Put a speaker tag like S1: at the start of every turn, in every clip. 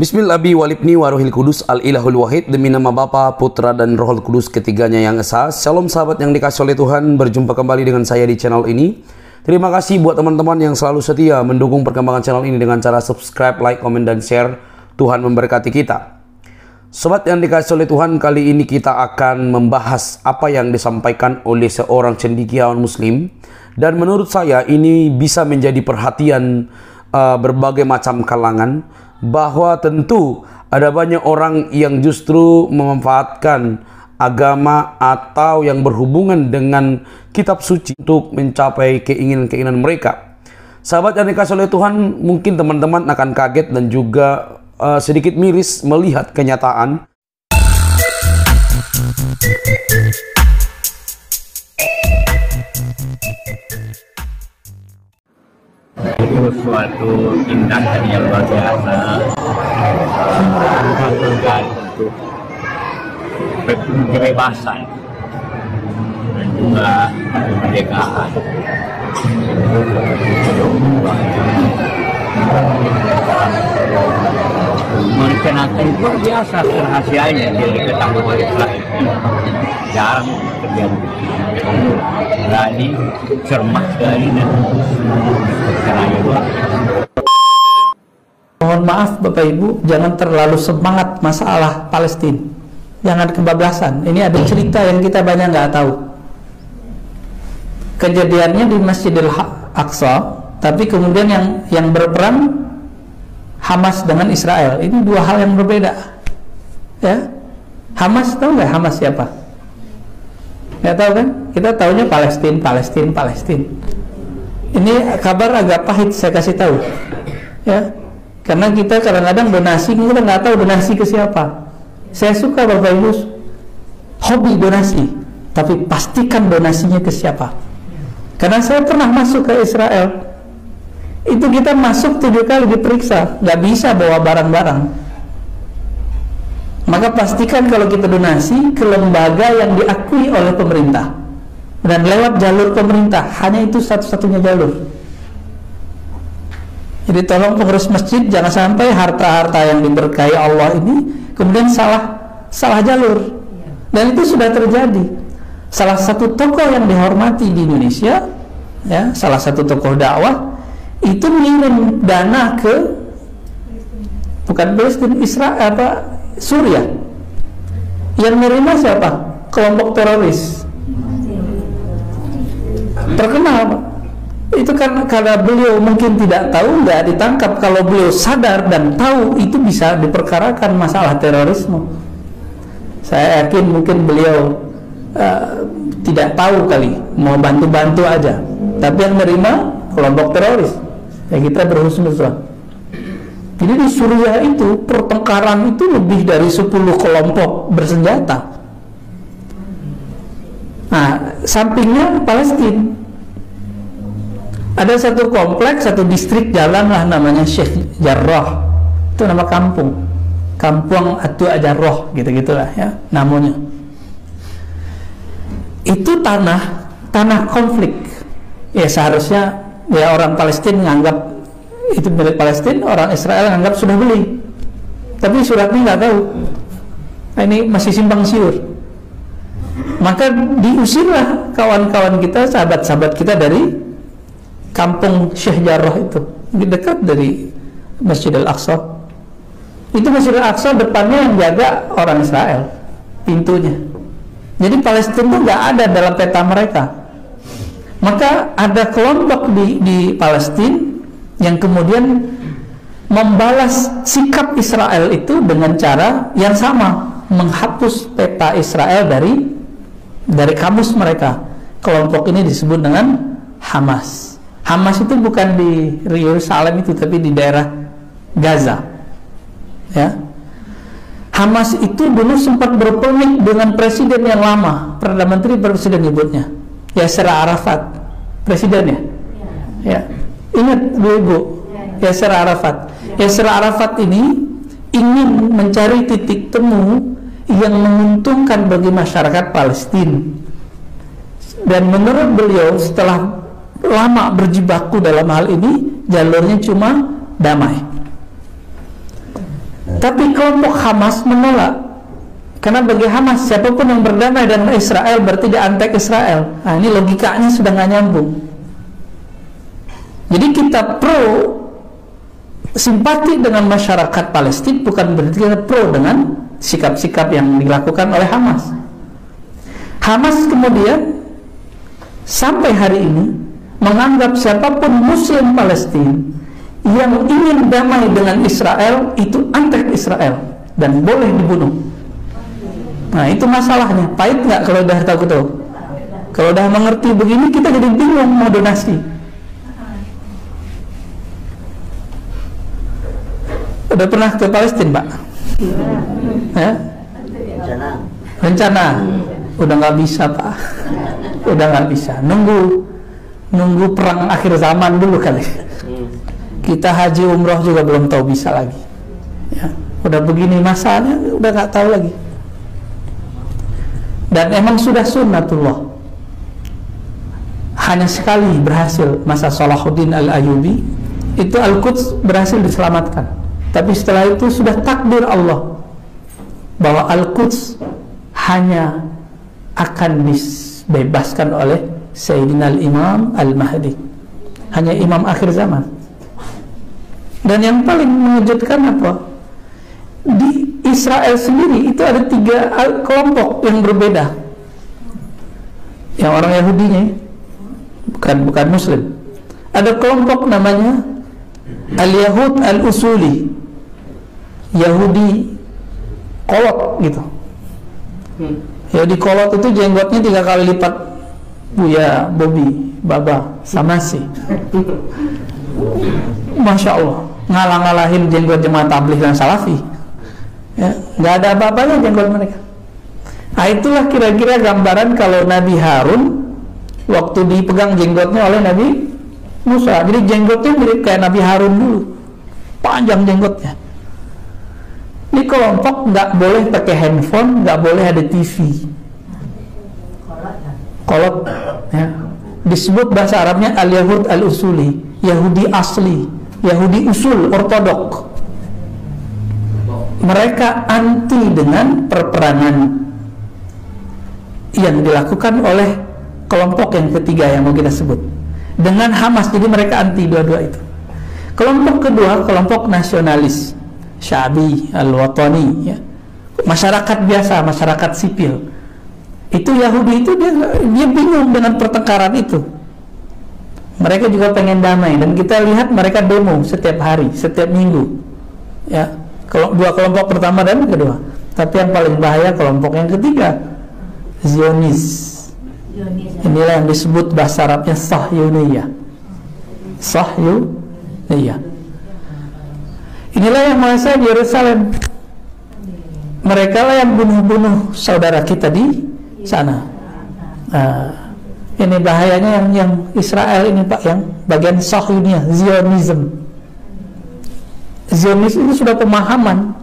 S1: Bismillahi walibni warohil kudus al-ilahul wahid. Demi nama Bapa, Putra, dan Rohul Kudus ketiganya yang esa. Shalom sahabat yang dikasih oleh Tuhan. Berjumpa kembali dengan saya di channel ini. Terima kasih buat teman-teman yang selalu setia mendukung perkembangan channel ini dengan cara subscribe, like, komen, dan share. Tuhan memberkati kita. Sobat yang dikasih oleh Tuhan, kali ini kita akan membahas apa yang disampaikan oleh seorang cendekiawan muslim. Dan menurut saya ini bisa menjadi perhatian berbagai macam kalangan, bahwa tentu ada banyak orang yang justru memanfaatkan agama atau yang berhubungan dengan kitab suci untuk mencapai keinginan-keinginan mereka. Sahabat yang dikasih oleh Tuhan, mungkin teman-teman akan kaget dan juga sedikit miris melihat kenyataan.
S2: Itu suatu tindakan yang luar biasa untuk kebebasan dan juga kemerdekaan. Merencanakan luar biasa rahasianya yang diketahui oleh Israel. Jarang terjadi. Berani, cermat sekali dan caranya luar.
S3: Mohon maaf Bapak Ibu, jangan terlalu semangat masalah Palestina. Jangan kebablasan. Ini ada cerita yang kita banyak nggak tahu. Kejadiannya di Masjidil Aqsa, tapi kemudian yang berperang Hamas dengan Israel. Ini dua hal yang berbeda. Ya, Hamas, tahu nggak Hamas siapa? Nggak tahu kan? Kita tahunya Palestina. Ini kabar agak pahit, saya kasih tahu. Ya, karena kita kadang-kadang donasi, kita nggak tahu donasi ke siapa. Saya suka Bapak Ibu hobi donasi, tapi pastikan donasinya ke siapa. Karena saya pernah masuk ke Israel, itu kita masuk 7 kali diperiksa, nggak bisa bawa barang-barang. Maka pastikan kalau kita donasi ke lembaga yang diakui oleh pemerintah dan lewat jalur pemerintah, hanya itu satu-satunya jalur. Jadi tolong pengurus masjid jangan sampai harta-harta yang diberkahi Allah ini kemudian salah jalur. Dan itu sudah terjadi. Salah satu tokoh yang dihormati di Indonesia, ya, salah satu tokoh dakwah itu mengirim dana ke bukan Palestina, Israel, Suriah. Yang menerima siapa? Kelompok teroris terkenal, Pak. Itu karena beliau mungkin tidak tahu, nggak ditangkap. Kalau beliau sadar dan tahu, itu bisa diperkarakan masalah terorisme. Saya yakin mungkin beliau tidak tahu kali, mau bantu-bantu aja. Tapi yang menerima kelompok teroris, ya kita berhusnuzon. Jadi di Suriah itu pertengkaran itu lebih dari 10 kelompok bersenjata. Nah, sampingnya Palestina. Ada satu kompleks, satu distrik jalan lah namanya Sheikh Jarrah. Itu nama kampung. Kampung Atu Jarrah, gitu-gitulah ya namanya. Itu tanah konflik. Ya seharusnya ya orang Palestina menganggap itu milik Palestina, orang Israel menganggap sudah beli. Tapi suratnya nggak tahu. Nah, ini masih simpang siur. Maka diusirlah kawan-kawan kita, sahabat-sahabat kita dari kampung Sheikh Jarrah itu, dekat dari Masjid Al-Aqsa. Itu Masjid Al-Aqsa depannya yang jaga orang Israel, pintunya. Jadi Palestina nggak ada dalam peta mereka. Maka ada kelompok di Palestina yang kemudian membalas sikap Israel itu dengan cara yang sama, menghapus peta Israel dari kamus mereka. Kelompok ini disebut dengan Hamas. Hamas itu bukan di Yerusalem itu, tapi di daerah Gaza. Ya. Hamas itu dulu sempat berpolemik dengan presiden yang lama, Perdana Menteri presiden nyebutnya, Yasser Arafat, presidennya. Ya. Ingat Bu, Yasser Arafat. Yasser Arafat ini ingin mencari titik temu yang menguntungkan bagi masyarakat Palestina. Dan menurut beliau, setelah lama berjibaku dalam hal ini, jalurnya cuma damai. Tapi kelompok Hamas menolak, karena bagi Hamas siapapun yang berdamai dengan Israel berarti dia anti Israel. Nah, ini logikanya sudah nggak nyambung. Jadi kita pro simpati dengan masyarakat Palestina bukan berarti kita pro dengan sikap-sikap yang dilakukan oleh Hamas. Hamas kemudian sampai hari ini menganggap siapapun Muslim Palestina yang ingin damai dengan Israel itu anti Israel dan boleh dibunuh. Nah, itu masalahnya. Pahit nggak kalau udah tahu? Kalau udah mengerti begini, kita jadi bingung mau donasi. Udah pernah ke Palestina, Pak? Ya? Rencana. Udah nggak bisa, Pak. Udah nggak bisa. Nunggu perang akhir zaman dulu kali. Kita haji umroh juga belum tahu bisa lagi. Ya. Udah begini masalahnya, udah nggak tahu lagi. Dan emang sudah sunnatullah. Hanya sekali berhasil masa Salahuddin Al-Ayyubi, itu Al-Quds berhasil diselamatkan. Tapi setelah itu sudah takdir Allah bahwa Al-Quds hanya akan dibebaskan oleh Sayyidina Al-Imam Al-Mahdi, hanya imam akhir zaman. Dan yang paling mengejutkan apa? Di Israel sendiri itu ada 3 kelompok yang berbeda. Yang orang Yahudinya bukan Muslim. Ada kelompok namanya Al-Yahud Al-Usuli, Yahudi kolot gitu. Yahudi kolot itu jenggotnya 3 kali lipat Buya, Bobi, Baba, sama sih. Masya Allah, ngalah-ngalahin jenggot jemaah tabligh dan salafi. Ya, nggak ada apa-apanya jenggot mereka. Nah, itulah kira-kira gambaran kalau Nabi Harun waktu dipegang jenggotnya oleh Nabi Musa. Jadi jenggotnya mirip kayak Nabi Harun dulu, panjang jenggotnya. Ini kelompok nggak boleh pakai handphone, nggak boleh ada TV. Kolot, ya. Disebut bahasa Arabnya Al-Yahud Al-Usuli, Yahudi asli, Yahudi usul, ortodok. Mereka anti dengan perperangan yang dilakukan oleh kelompok yang ketiga yang mau kita sebut dengan Hamas. Jadi mereka anti dua-dua itu. Kelompok kedua, kelompok nasionalis, Syabi Al-Watani, ya. Masyarakat biasa, masyarakat sipil. Itu Yahudi itu dia bingung dengan pertengkaran itu. Mereka juga pengen damai, dan kita lihat mereka demo setiap hari, setiap minggu. Ya, kalau 2 kelompok pertama dan kedua. Tapi yang paling bahaya kelompok yang ketiga, Zionis. Inilah yang disebut bahasa Arabnya Sahyuniyah. Sahyuniyah. Inilah yang merasa di Yerusalem. Mereka lah yang bunuh-bunuh saudara kita di sana. Ini bahayanya yang Israel ini, Pak, yang bagian Sahyuniyah, Zionism. Zionis itu sudah pemahaman.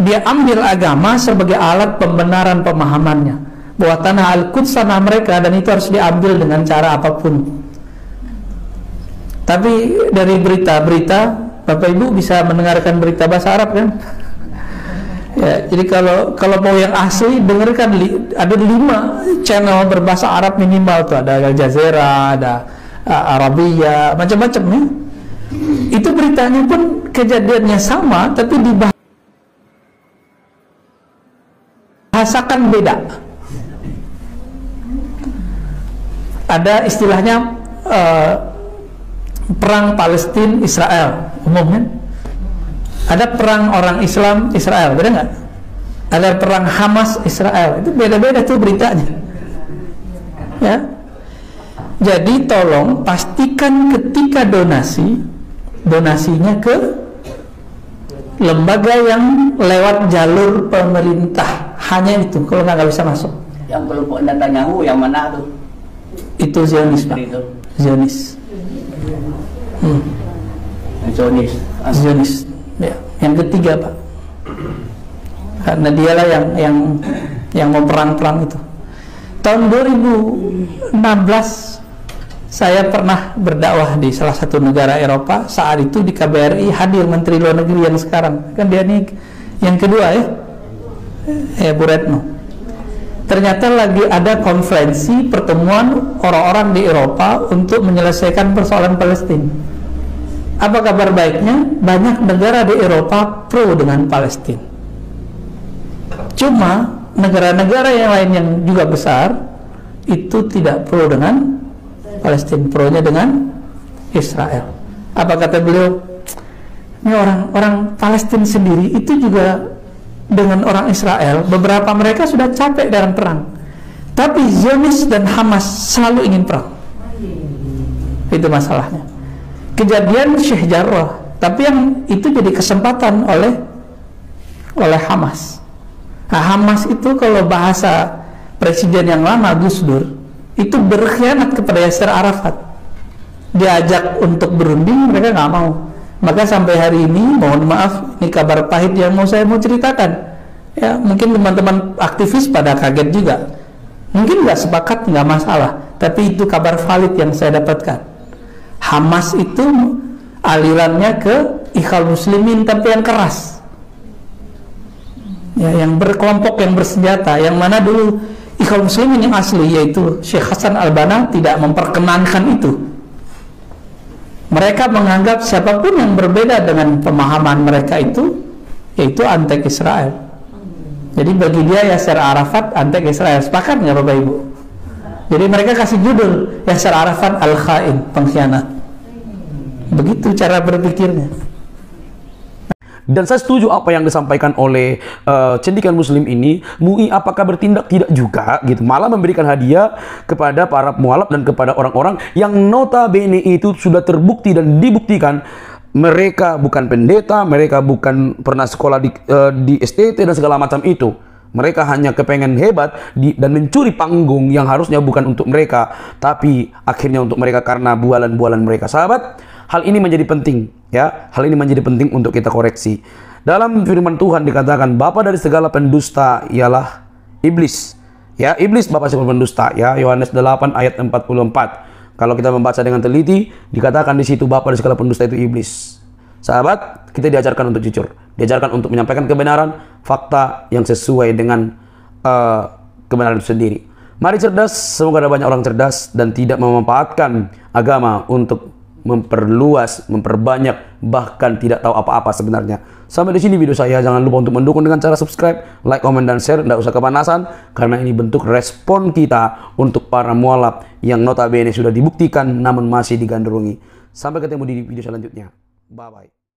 S3: Dia ambil agama sebagai alat pembenaran pemahamannya bahwa tanah Al-Quds tanah mereka, dan itu harus diambil dengan cara apapun. Tapi dari berita-berita, Bapak Ibu bisa mendengarkan berita bahasa Arab kan? Ya, jadi kalau mau yang asli dengarkan, ada 5 channel berbahasa Arab minimal tuh, ada Al Jazeera, ada Arabia, macam-macam ya. Itu beritanya pun kejadiannya sama, tapi dibahasakan beda. Ada istilahnya perang Palestina Israel umumnya. Ada perang orang Islam Israel, beda nggak? Ada perang Hamas Israel, itu beda-beda tuh beritanya. Ya. Jadi tolong pastikan ketika donasinya ke lembaga yang lewat jalur pemerintah. Hanya itu, kalau nggak bisa masuk.
S4: Yang kelompok Netanyahu yang mana tuh?
S3: Itu Zionis, Pak. Zionis. Zionis. Ya. Yang ketiga, Pak. Karena dialah yang mau perang-perang itu. Tahun 2016 saya pernah berdakwah di salah satu negara Eropa. Saat itu di KBRI hadir Menteri Luar Negeri yang sekarang, kan dia nih Yang kedua Bu Retno, ternyata lagi ada konferensi pertemuan orang-orang di Eropa untuk menyelesaikan persoalan Palestina. Apa kabar baiknya? Banyak negara di Eropa pro dengan Palestina. Cuma negara-negara yang lain yang juga besar itu tidak pro dengan Palestina, pro-nya dengan Israel. Apa kata beliau? Ini orang Palestina sendiri itu juga dengan orang Israel, beberapa mereka sudah capek dengan perang, tapi Zionis dan Hamas selalu ingin perang. Itu masalahnya. Kejadian Sheikh Jarrah, tapi yang itu jadi kesempatan oleh Hamas. Nah, Hamas itu kalau bahasa presiden yang lama Gus Dur itu berkhianat kepada Yasser Arafat. Diajak untuk berunding, mereka nggak mau. Maka sampai hari ini, mohon maaf, ini kabar pahit yang saya mau ceritakan. Ya, mungkin teman-teman aktivis pada kaget juga. Mungkin nggak sepakat, nggak masalah. Tapi itu kabar valid yang saya dapatkan. Hamas itu alirannya ke Ikhwal Muslimin, tapi yang keras. Ya, yang berkelompok, yang bersenjata. Yang mana dulu Ikhwal Muslimin yang asli, yaitu Syekh Hasan Al-Banna, tidak memperkenankan itu. Mereka menganggap siapapun yang berbeda dengan pemahaman mereka itu, yaitu antek-Israel. Jadi bagi dia Yasser Arafat antek-Israel. Sepakat nggak Bapak Ibu? Jadi mereka kasih judul Yasser Arafat Al-Khain, pengkhianat. Begitu cara berpikirnya.
S1: Dan saya setuju apa yang disampaikan oleh cendikiawan Muslim ini. MUI apakah bertindak? Tidak juga gitu, malah memberikan hadiah kepada para mualaf dan kepada orang-orang yang notabene itu sudah terbukti dan dibuktikan mereka bukan pendeta, mereka bukan pernah sekolah di STT dan segala macam itu. Mereka hanya kepengen hebat dan mencuri panggung yang harusnya bukan untuk mereka, tapi akhirnya untuk mereka karena bualan-bualan mereka. Sahabat, hal ini menjadi penting, ya. Hal ini menjadi penting untuk kita koreksi. Dalam firman Tuhan dikatakan, bapa dari segala pendusta ialah iblis. Ya, iblis bapa segala pendusta, ya. Yohanes 8 ayat 44. Kalau kita membaca dengan teliti, dikatakan di situ bapa dari segala pendusta itu iblis. Sahabat, kita diajarkan untuk jujur, diajarkan untuk menyampaikan kebenaran, fakta yang sesuai dengan kebenaran itu sendiri. Mari cerdas, semoga ada banyak orang cerdas dan tidak memanfaatkan agama untuk memperluas, memperbanyak, bahkan tidak tahu apa-apa sebenarnya. Sampai di sini video saya. Jangan lupa untuk mendukung dengan cara subscribe, like, komen, dan share. Tidak usah kepanasan, karena ini bentuk respon kita untuk para mualaf yang notabene sudah dibuktikan namun masih digandrungi. Sampai ketemu di video selanjutnya. Bye-bye.